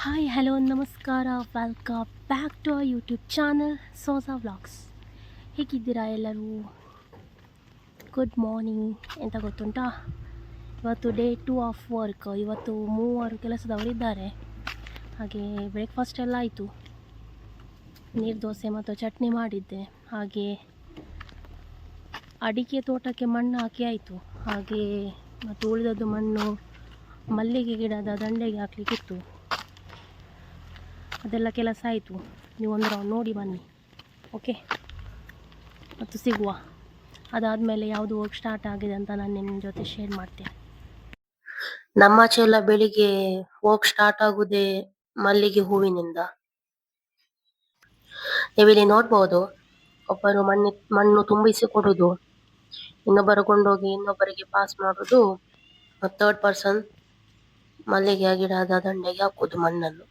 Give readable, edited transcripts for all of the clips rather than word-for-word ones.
Hi hello ನಮಸ್ಕಾರ, welcome back to our YouTube channel ಸೋಸಾ vlogs. ಹೇಗಿದ್ದೀರಾ ಎಲ್ಲರೂ? Good morning. ಎಂತ ಗೊತ್ತುಂಟಾ, ಇವತ್ತು ಡೇ 2 ಆಫ್ ವರ್ಕ್. ಇವತ್ತು 3 ಕೆಲಸದವರಿದ್ದಾರೆ. ಹಾಗೆ ಬ್ರೇಕ್ಫಾಸ್ಟ್ ಎಲ್ಲ ಆಯಿತು. ನೀರು ದೋಸೆ ಮತ್ತು ಚಟ್ನಿ ಮಾಡಿದ್ದೆ. ಹಾಗೆ ಅಡಿಕೆ ತೋಟಕ್ಕೆ ಮಣ್ಣು ಹಾಕಿ ಆಯಿತು. ಹಾಗೆ ಮತ್ತು ಉಳಿದದ್ದು ಮಣ್ಣು ಮಲ್ಲಿಗೆ ಗಿಡದ ದಂಡೆಗೆ ಹಾಕಲಿಕ್ಕಿತ್ತು. ಅದೆಲ್ಲ ಕೆಲಸ ಆಯಿತು. ನೀವು ಒಂದು ರೌಂಡ್ ನೋಡಿ ಬನ್ನಿ, ಓಕೆ? ಮತ್ತು ಸಿಗುವ. ಅದಾದಮೇಲೆ ಯಾವುದು ವರ್ಕ್ ಸ್ಟಾರ್ಟ್ ಆಗಿದೆ ಅಂತ ನಾನು ನಿಮ್ಮ ಜೊತೆ ಶೇರ್ ಮಾಡ್ತೇನೆ. ನಮ್ಮ ಆಚೆ ಎಲ್ಲ ಬೆಳಿಗ್ಗೆ ವರ್ಕ್ ಸ್ಟಾರ್ಟ್ ಆಗುವುದೇ ಮಲ್ಲಿಗೆ ಹೂವಿನಿಂದ. ನೀವಿಲ್ಲಿ ನೋಡ್ಬೋದು, ಒಬ್ಬರು ಮಣ್ಣು ತುಂಬಿಸಿ ಕೊಡುವುದು, ಇನ್ನೊಬ್ಬರು ಕೊಂಡೋಗಿ ಇನ್ನೊಬ್ಬರಿಗೆ ಪಾಸ್ ಮಾಡೋದು, ಥರ್ಡ್ ಪರ್ಸನ್ ಮಲ್ಲಿಗೆ ಗಿಡದ ದಂಡೆಗೆ ಹಾಕೋದು ಮಣ್ಣನ್ನು.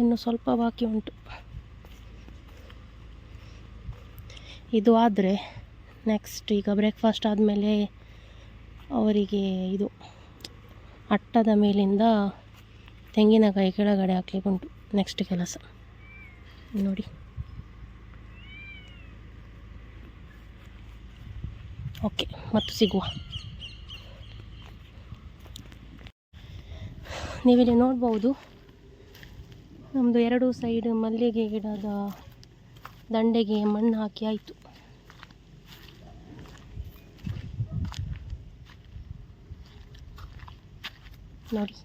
ಇನ್ನು ಸ್ವಲ್ಪ ಬಾಕಿ ಉಂಟು. ಇದು ಆದರೆ ನೆಕ್ಸ್ಟ್ ಈಗ ಬ್ರೇಕ್ಫಾಸ್ಟ್ ಆದಮೇಲೆ ಅವರಿಗೆ ಇದು ಅಟ್ಟದ ಮೇಲಿಂದ ತೆಂಗಿನಕಾಯಿ ಕೆಳಗಡೆ ಹಾಕ್ಲಿಕ್ಕೆ ಉಂಟು ನೆಕ್ಸ್ಟ್ ಕೆಲಸ. ನೋಡಿ, ಓಕೆ, ಮತ್ತು ಸಿಗುವ. ನೀವಿಲ್ಲಿ ನೋಡ್ಬೋದು, ನಮ್ಮದು 2 ಸೈಡ್ ಮಲ್ಲಿಗೆ ಗಿಡದ ದಂಡೆಗೆ ಮಣ್ಣು ಹಾಕಿ ಆಯಿತು. ನೋಡಿ,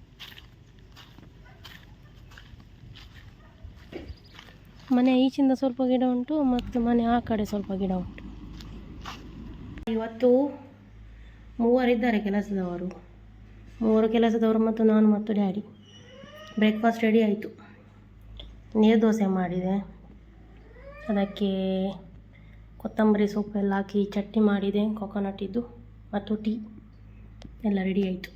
ಮನೆ ಈಚಿಂದ ಸ್ವಲ್ಪ ಗಿಡ ಉಂಟು ಮತ್ತು ಮನೆ ಆ ಕಡೆ ಸ್ವಲ್ಪ ಗಿಡ ಉಂಟು. ಇವತ್ತು 3 ಇದ್ದಾರೆ ಕೆಲಸದವರು, 3 ಕೆಲಸದವರು ಮತ್ತು ನಾನು ಮತ್ತು ಡ್ಯಾಡಿ. ಬ್ರೇಕ್ಫಾಸ್ಟ್ ರೆಡಿ ಆಯಿತು. ನೀರು ದೋಸೆ ಮಾಡಿದೆ, ಅದಕ್ಕೆ ಕೊತ್ತಂಬರಿ ಸೊಪ್ಪೆಲ್ಲ ಹಾಕಿ ಚಟ್ನಿ ಮಾಡಿದೆ, ಕೊಕೊನಟ್ ಇದ್ದು, ಮತ್ತು ಟೀ ಎಲ್ಲ ರೆಡಿ ಆಯಿತು.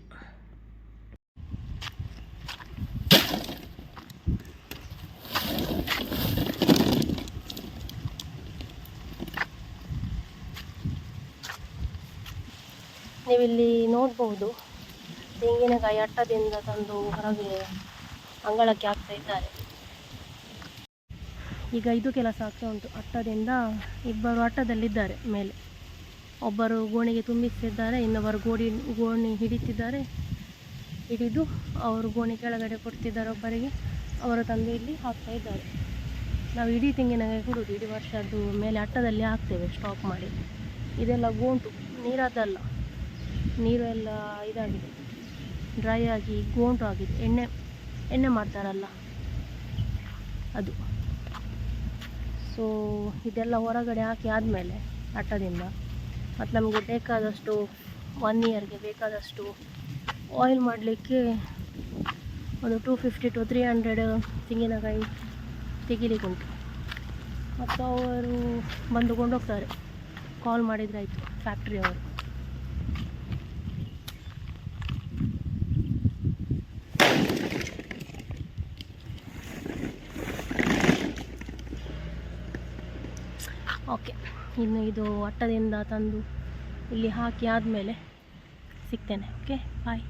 ನೀವಿಲ್ಲಿ ನೋಡ್ಬೋದು, ತೆಂಗಿನಕಾಯಿ ಅಟ್ಟದಿಂದ ತಂದು ಹೊರಗೆ ಅಂಗಳಕ್ಕೆ ಹಾಕ್ತಾ ಇದ್ದಾರೆ. ಈಗ ಇದು ಕೆಲಸ ಆಗ್ತಾ ಉಂಟು. ಅಟ್ಟದಿಂದ ಇಬ್ಬರು ಅಟ್ಟದಲ್ಲಿದ್ದಾರೆ ಮೇಲೆ. ಒಬ್ಬರು ಗೋಣಿಗೆ ತುಂಬಿಸ್ತಿದ್ದಾರೆ, ಇನ್ನೊಬ್ಬರು ಗೋಣಿ ಹಿಡಿದು ಅವರು ಗೋಣಿ ಕೆಳಗಡೆ ಕೊಡ್ತಿದ್ದಾರೆ ಒಬ್ಬರಿಗೆ. ಅವರು ತಂದು ಇಲ್ಲಿ ಹಾಕ್ತಾ ಇದ್ದಾರೆ. ನಾವು ಇಡೀ ತೆಂಗಿನಕಾಯಿ ಕೊಡೋದು, ಇಡೀ ವರ್ಷದ್ದು ಮೇಲೆ ಅಟ್ಟದಲ್ಲಿ ಹಾಕ್ತೇವೆ ಸ್ಟಾಕ್ ಮಾಡಿ. ಇದೆಲ್ಲ ಗೋಂಟು, ನೀರದ್ದಲ್ಲ, ನೀರು ಎಲ್ಲ ಇದಾಗಿದೆ, ಡ್ರೈ ಆಗಿ ಗೋಂಟು ಆಗಿದೆ. ಎಣ್ಣೆ ಮಾಡ್ತಾರಲ್ಲ ಅದು. ಸೊ ಇದೆಲ್ಲ ಹೊರಗಡೆ ಹಾಕಿ ಆದಮೇಲೆ ಅಟ್ಟದಿಂದ ಮತ್ತು ನಮಗೆ ಬೇಕಾದಷ್ಟು 1 ಇಯರ್ಗೆ ಬೇಕಾದಷ್ಟು ಆಯಿಲ್ ಮಾಡಲಿಕ್ಕೆ ಒಂದು 250 to 300 ತೆಂಗಿನಕಾಯಿ ತೆಗಿಲಿಕ್ಕೆ ಉಂಟು. ಮತ್ತು ಅವರು ಬಂದು ಕೊಂಡೋಗ್ತಾರೆ, ಕಾಲ್ ಮಾಡಿದರೆ ಆಯಿತು ಫ್ಯಾಕ್ಟ್ರಿಯವರು. ಓಕೆ, ಇನ್ನು ಇದು ಅಟ್ಟದಿಂದ ತಂದು ಇಲ್ಲಿ ಹಾಕಿ ಆದಮೇಲೆ ಸಿಗ್ತೇನೆ. ಓಕೆ, ಬಾಯ್.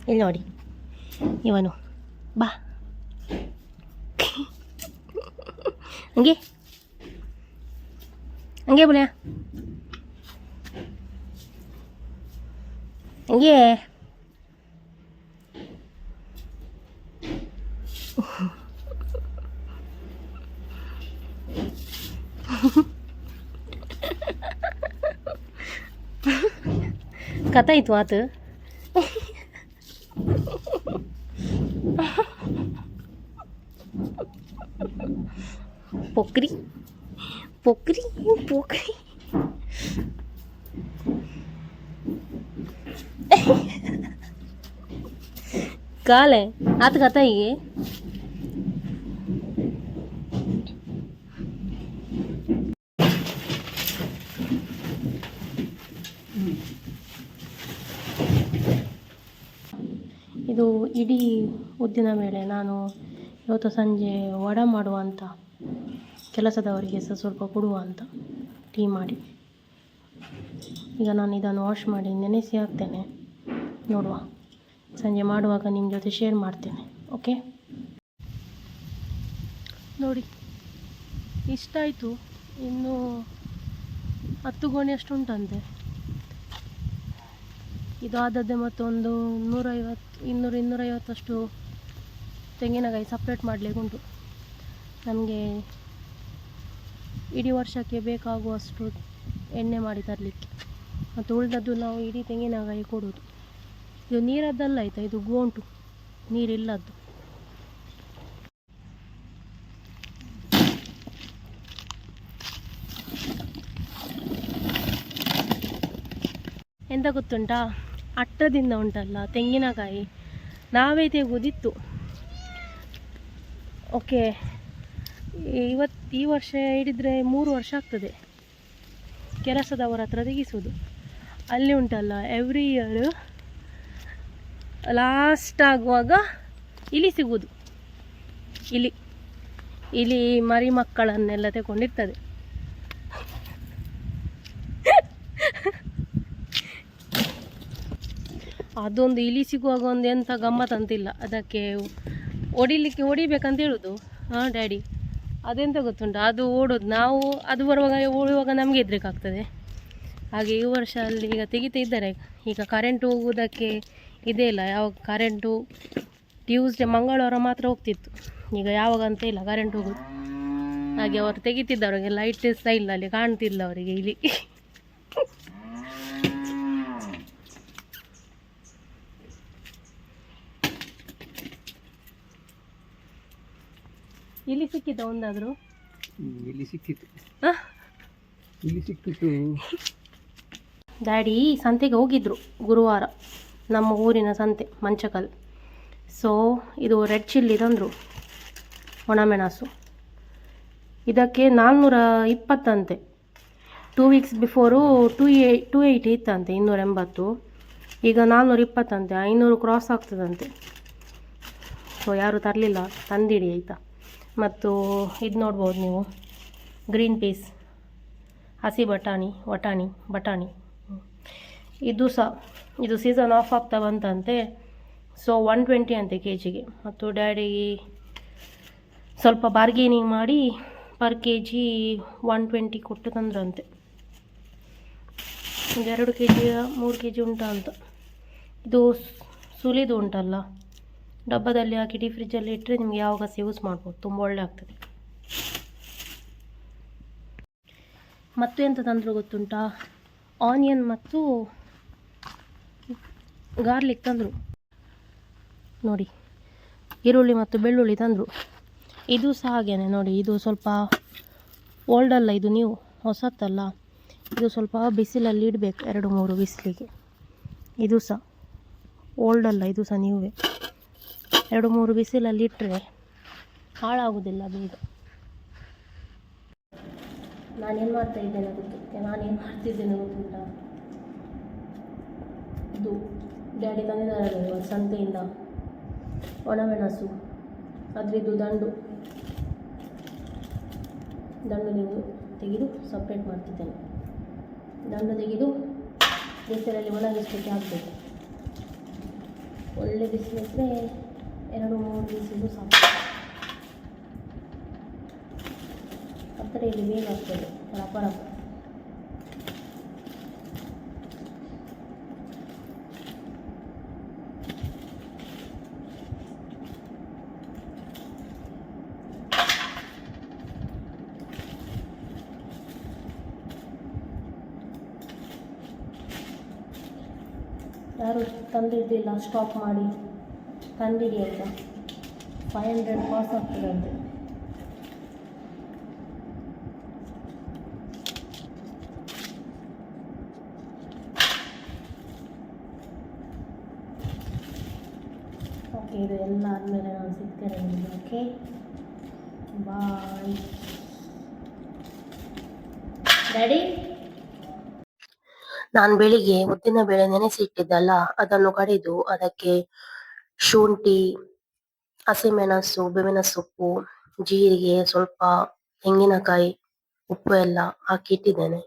ಇಲ್ಲಿ ನೋಡಿ, ಇವನು ಬಾ ಹಂಗೆ ಹಂಗೆ ಬುಲಿಯ ಹಂಗೆ. ಕಥಾಯಿತು ಆತು. ಪೊಕ್ರಿ ಪೊಕ್ರಿ ಪೊಕ್ರಿ ಕಾಲೆ ಆತ ಕಥೆಗೆ ಇದು ಇಡೀ ಉದ್ದಿನ ಬೇಳೆ ನಾನು ಇವತ್ತು ಸಂಜೆ ವಡೆ ಮಾಡುವ ಅಂತ, ಕೆಲಸದವರಿಗೆ ಸಹ ಸ್ವಲ್ಪ ಕೊಡುವ ಅಂತ ಟೀ ಮಾಡಿ. ಈಗ ನಾನು ಇದನ್ನು ವಾಶ್ ಮಾಡಿ ನೆನೆಸಿ ಹಾಕ್ತೇನೆ. ನೋಡುವ, ಸಂಜೆ ಮಾಡುವಾಗ ನಿಮ್ಮ ಜೊತೆ ಶೇರ್ ಮಾಡ್ತೇನೆ. ಓಕೆ, ನೋಡಿ ಇಷ್ಟಾಯಿತು. ಇನ್ನೂ 10 ಗೋಣಿ ಅಷ್ಟು ಉಂಟಂತೆ. ಇದು ಆದದ್ದೇ ಮತ್ತೊಂದು 250 ತೆಂಗಿನಕಾಯಿ ಸಪ್ರೇಟ್ ಮಾಡಲಿಕ್ಕೆ ಉಂಟು. ನಮಗೆ ಇಡೀ ವರ್ಷಕ್ಕೆ ಬೇಕಾಗುವಷ್ಟು ಎಣ್ಣೆ ಮಾಡಿ ತರಲಿಕ್ಕೆ. ಮತ್ತು ಉಳಿದದ್ದು ನಾವು ಇಡೀ ತೆಂಗಿನಕಾಯಿ ಕೊಡೋದು. ಇದು ನೀರದ್ದಲ್ಲ ಆಯಿತಾ, ಇದು ಗೋಂಟು, ನೀರಿಲ್ಲದ್ದು. ಎಂತ ಗೊತ್ತುಂಟಾ, ಅಟ್ಟದಿಂದ ಉಂಟಲ್ಲ ತೆಂಗಿನಕಾಯಿ ನಾವೇ ತೆಗೆದಿತ್ತು. ಓಕೆ, ಈ ವರ್ಷ ಹಿಡಿದ್ರೆ 3 ವರ್ಷ ಆಗ್ತದೆ ಕೆಲಸದವರ ಹತ್ರ ತೆಗಿಸೋದು. ಅಲ್ಲಿ ಉಂಟಲ್ಲ ಎವ್ರಿ ಇಯರ್ ಲಾಸ್ಟ್ ಆಗುವಾಗ ಇಲಿ ಸಿಗೋದು. ಇಲಿ ಮರಿ ಮಕ್ಕಳನ್ನೆಲ್ಲ ತಗೊಂಡಿರ್ತದೆ. ಅದೊಂದು ಇಲಿ ಸಿಗುವಾಗ ಒಂದು ಎಂಥ ಗಮ್ಮತ್ತಂತಿಲ್ಲ. ಅದಕ್ಕೆ ಹೊಡಿಬೇಕಂತ ಹೇಳೋದು. ಹಾಂ ಡ್ಯಾಡಿ, ಅದೆಂತ ಗೊತ್ತುಂಟು, ಅದು ಓಡೋದು. ನಾವು ಅದು ಓಡುವಾಗ ನಮಗೆ ಹೆದರಿಕಾಗ್ತದೆ. ಹಾಗೆ ಈ ವರ್ಷ ಅಲ್ಲಿ ಈಗ ತೆಗಿತಾ ಇದ್ದಾರೆ. ಈಗ ಕರೆಂಟ್ ಹೋಗುವುದಕ್ಕೆ ಇದೇ ಇಲ್ಲ. ಯಾವಾಗ ಕರೆಂಟು ಟ್ಯೂಸ್ಡೇ ಮಂಗಳವಾರ ಮಾತ್ರ ಹೋಗ್ತಿತ್ತು. ಈಗ ಯಾವಾಗ ಅಂತ ಇಲ್ಲ ಕರೆಂಟ್ ಹೋಗೋದು. ಹಾಗೆ ಅವರು ತೆಗಿತಿದ್ದ, ಅವರಿಗೆ ಲೈಟ್ ಸಹ ಇಲ್ಲ, ಅಲ್ಲಿ ಕಾಣ್ತಿಲ್ಲ ಅವರಿಗೆ ಇಲಿ. ಇಲ್ಲಿ ಸಿಕ್ಕಿತ ಒಂದಾದರೂ? ಇಲ್ಲಿ ಸಿಕ್ಕಿತು. ಡ್ಯಾಡಿ ಸಂತೆಗೆ ಹೋಗಿದ್ರು ಗುರುವಾರ, ನಮ್ಮ ಊರಿನ ಸಂತೆ ಮಂಚಕಲ್. ಸೊ ಇದು ರೆಡ್ ಚಿಲ್ಲಿ ತಂದರು, ಒಣಮೆಣಸು. ಇದಕ್ಕೆ 420 ಅಂತೆ. 2 ವೀಕ್ಸ್ ಬಿಫೋರು 280 ಇತ್ತಂತೆ, 280. ಈಗ 420 ಅಂತೆ, 500 ಕ್ರಾಸ್ ಆಗ್ತದಂತೆ. ಸೊ ಯಾರು ತರಲಿಲ್ಲ, ತಂದಿಡಿ ಆಯಿತಾ. ಮತ್ತು ಇದು ನೋಡ್ಬೋದು ನೀವು, ಗ್ರೀನ್ ಪೀಸ್, ಹಸಿ ಬಟಾಣಿ. ಇದು ಸೀಸನ್ ಆಫ್ ಆಗ್ತಾ ಬಂತಂತೆ. ಸೊ 120 ಅಂತೆ KGಗೆ. ಮತ್ತು ಡ್ಯಾಡಿ ಸ್ವಲ್ಪ ಬಾರ್ಗೇನಿಂಗ್ ಮಾಡಿ ಪರ್ KG 120 ಕೊಟ್ಟು ತಂದ್ರಂತೆ. ಒಂದು 2 KG 3 KG ಉಂಟಾ ಅಂತ. ಇದು ಸುಲಿದು ಉಂಟಲ್ಲ, ಡಬ್ಬದಲ್ಲಿ ಹಾಕಿ ಡೀಪ್ ಫ್ರಿಜ್ಜಲ್ಲಿ ಇಟ್ಟರೆ ನಿಮಗೆ ಯಾವಾಗ ಸಹ ಯೂಸ್ ಮಾಡ್ಬೋದು, ತುಂಬ ಒಳ್ಳೆ ಆಗ್ತದೆ. ಮತ್ತು ಎಂತ ತಂದರು ಗೊತ್ತುಂಟಾ, ಆನಿಯನ್ ಮತ್ತು ಗಾರ್ಲಿಕ್ ತಂದರು. ನೋಡಿ, ಈರುಳ್ಳಿ ಮತ್ತು ಬೆಳ್ಳುಳ್ಳಿ ತಂದರು. ಇದು ಸಹ ಹಾಗೇನೆ ನೋಡಿ, ಇದು ಸ್ವಲ್ಪ ಓಲ್ಡಲ್ಲ, ಇದು ನೀವು ಹೊಸತ್ತಲ್ಲ. ಇದು ಸ್ವಲ್ಪ ಬಿಸಿಲಲ್ಲಿ ಇಡಬೇಕು, 2-3 ಬಿಸಿಲಿಗೆ. ಇದು ಸಹ ಓಲ್ಡಲ್ಲ, ಇದು ಸಹ ನೀವೇ 2-3 ಬಿಸಿಲಲ್ಲಿ ಇಟ್ಟರೆ ಹಾಳಾಗೋದಿಲ್ಲ ಬೇಗ. ನಾನೇನು ಮಾಡ್ತಿದ್ದೇನೆ ಗೊತ್ತುಂಟಾ, ಇದು ಡ್ಯಾಡಿ ತಂದಿದ್ದಾರೆ ಸಂತೆಯಿಂದ ಒಣಮೆಣಸು, ಅದರದ್ದು ದಂಡು ನೀವು ತೆಗೆದು ಸಪ್ರೇಟ್ ಮಾಡ್ತಿದ್ದೇನೆ. ದಂಡು ತೆಗೆದು ಬಿಸಿಲಲ್ಲಿ ಒಣಗಿಸ್ಲಿಕ್ಕೆ ಹಾಕಬೇಕು. ಒಳ್ಳೆ ಬಿಸಿಲಿದ್ರೆ 2-3 ಬಿಸಿಲು ಸಾಕು. ಹತ್ತಿರ ಇಲ್ಲಿ ಬೇಗ ಆಗ್ತದೆ, ರಪ್ಪ. ಯಾರು ತಂದಿದ್ದಿಲ್ಲ ಸ್ಟಾಪ್ ಮಾಡಿ ತಂದಿಡಿ ಆಯಿತಾ. 500 ಕಾಸ್ಟ್ ಆಗ್ತದಂತೆ. ಓಕೆ, ಇದು ಎಲ್ಲ ಆದಮೇಲೆ ನಾನು ಸಿಗ್ತೇನೆ ನಿಮಗೆ. Okay, bye daddy. ನಾನು ಬೆಳಿಗ್ಗೆ ಉದ್ದಿನ ಬೇಳೆ ನೆನೆಸಿ ಇಟ್ಟಿದ್ದಲ್ಲ, ಅದನ್ನು ಕಡಿದು ಅದಕ್ಕೆ ಶುಂಠಿ, ಹಸಿಮೆಣಸು, ಬೇವಿನ ಸೊಪ್ಪು, ಜೀರಿಗೆ, ಸ್ವಲ್ಪ ತೆಂಗಿನಕಾಯಿ, ಉಪ್ಪು ಎಲ್ಲ ಹಾಕಿ ಇಟ್ಟಿದ್ದೇನೆ.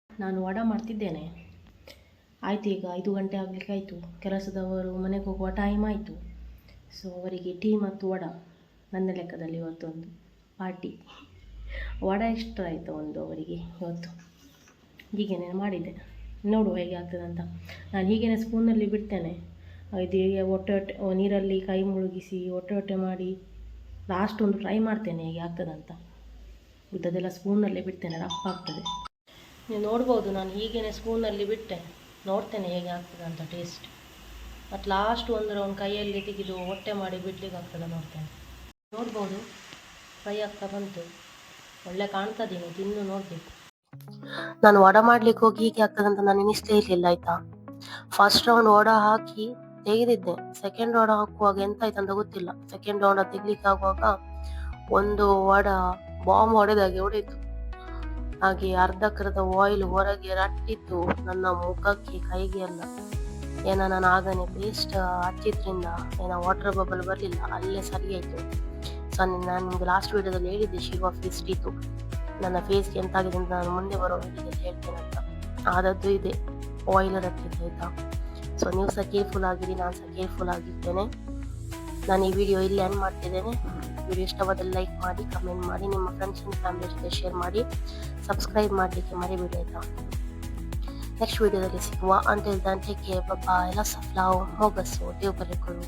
ನಾನು ವಡ ಮಾಡ್ತಿದ್ದೇನೆ. ಆಯಿತು, ಈಗ 5 ಗಂಟೆ ಆಗಲಿಕ್ಕೆ ಆಯಿತು. ಕೆಲಸದವರು ಮನೆಗೆ ಹೋಗುವ ಟೈಮ್ ಆಯಿತು. ಸೊ ಅವರಿಗೆ ಟೀ ಮತ್ತು ವಡ, ನನ್ನ ಲೆಕ್ಕದಲ್ಲಿ ಇವತ್ತೊಂದು ಪಾರ್ಟಿ. ವಡ ಎಕ್ಸ್ಟ್ರಾ ಆಯಿತು ಒಂದು ಅವರಿಗೆ ಇವತ್ತು. ಹೀಗೇನೆ ಮಾಡಿದ್ದೆ, ನೋಡುವ ಹೇಗೆ ಆಗ್ತದೆ ಅಂತ. ನಾನು ಹೀಗೇನೆ ಸ್ಪೂನಲ್ಲಿ ಬಿಡ್ತೇನೆ. ಇದು ಹೀಗೆ ಹೊಟ್ಟೆ ನೀರಲ್ಲಿ ಕೈ ಮುಳುಗಿಸಿ ಹೊಟ್ಟೆ ಮಾಡಿ ಲಾಸ್ಟ್ ಒಂದು ಟ್ರೈ ಮಾಡ್ತೇನೆ ಹೇಗೆ ಆಗ್ತದಂತ. ಉದ್ದದೆಲ್ಲ ಸ್ಪೂನಲ್ಲಿ ಬಿಡ್ತೇನೆ, ರಫ್ ಆಗ್ತದೆ. ನೀವು ನೋಡ್ಬೋದು, ನಾನು ಹೀಗೇನೆ ಸ್ಪೂನಲ್ಲಿ ಬಿಟ್ಟೆ, ನೋಡ್ತೇನೆ ಹೇಗೆ ಆಗ್ತದೆ ಅಂತ ಟೇಸ್ಟ್. ಮತ್ತು ಲಾಸ್ಟ್ ಒಂದು ರೌಂಡ್ ಕೈಯಲ್ಲಿ ತೆಗೆದು ಹೊಟ್ಟೆ ಮಾಡಿ ಬಿಡ್ಲಿಕ್ಕೆ ಆಗ್ತದೆ ನೋಡ್ತೇನೆ. ನೋಡ್ಬೋದು, ಫ್ರೈ ಆಗ್ತಾ ಬಂತು, ಒಳ್ಳೆ ಕಾಣ್ತದೆ. ನೀವು ತಿಂದು ನೋಡಬೇಕು. ನಾನು ವಡ ಮಾಡ್ಲಿಕ್ಕೆ ಹೋಗಿ ಹೀಗೆ ಆಗ್ತದಂತ ನಾನು ಎನಿಸ್ಲೇ ಇರಲಿಲ್ಲ ಆಯ್ತಾ. ಫಸ್ಟ್ ರೌಂಡ್ ವಡ ಹಾಕಿ ತೆಗೆದಿದ್ದೆ. ಸೆಕೆಂಡ್ ರೌಂಡ್ ಹಾಕುವಾಗ ಎಂತ ಆಯ್ತು ಅಂತ ಗೊತ್ತಿಲ್ಲ. ಸೆಕೆಂಡ್ ರೌಂಡ್ ತೆಗಿಲಿಕ್ಕೆ ಆಗುವಾಗ ಒಂದು ವಡ ಬಾಂಬ್ ಹೊಡೆದಾಗೆ ಹೊಡೆಯಿತು. ಹಾಗೆ ಅರ್ಧಕ್ಕರ್ಧ ಆಯಿಲ್ ಹೊರಗೆ ರಟ್ಟಿತ್ತು ನನ್ನ ಮುಖಕ್ಕೆ, ಕೈಗೆ ಎಲ್ಲ. ಏನೋ ನಾನು ಆಗನೇ ಪೇಸ್ಟ್ ಹಚ್ಚಿದ್ರಿಂದ ಏನೋ ವಾಟರ್ ಬಬಲ್ ಬರಲಿಲ್ಲ, ಅಲ್ಲೇ ಸರಿ ಆಯಿತು. ಸೊ ನಾನು ನಿಮಗೆ ಲಾಸ್ಟ್ ವೀಡಿಯೋದಲ್ಲಿ ಹೇಳಿದ್ದೆ ಶಿವ ಫೇಸ್ ಇತ್ತು, ನನ್ನ ಫೇಸ್ಗೆ ಎಂತ ಆಗಿದೆ ಅಂತ ನಾನು ಮುಂದೆ ಬರೋ ವೀಡಿಯೋದಲ್ಲಿ ಹೇಳ್ತೇನೆ ಅಂತ. ಆದದ್ದು ಇದೆ, ಆಯಿಲ್ ರಟ್ಟಿದ್ದೆ ಆಯಿತಾ. ಸೊ ನೀವು ಸಹ ಕೇರ್ಫುಲ್ ಆಗಿರಿ, ನಾನು ಸಹ ಕೇರ್ಫುಲ್ ಆಗಿರ್ತೇನೆ. ನಾನು ಈ ವಿಡಿಯೋ ಇಲ್ಲಿ ಎಂಡ್ ಮಾಡ್ತಿದ್ದೇನೆ. ವಿಡಿಯೋ ಇಷ್ಟವಾದಲ್ಲಿ ಲೈಕ್ ಮಾಡಿ, ಕಮೆಂಟ್ ಮಾಡಿ, ನಿಮ್ಮ ಫ್ರೆಂಡ್ಸ್ ಆ್ಯಂಡ್ ಫ್ಯಾಮಿಲಿ ಜೊತೆ ಶೇರ್ ಮಾಡಿ, ಸಬ್ಸ್ಕ್ರೈಬ್ ಮಾಡಲಿಕ್ಕೆ ಮರಿಬೇಡಿ ಆಯಿತಾ. ನೆಕ್ಸ್ಟ್ ವಿಡಿಯೋದಲ್ಲಿ ಸಿಗುವ. Until then take care, bye, lots of love, ಮೊಗಸು, ದೇವ್ ಬರೆಗಳು.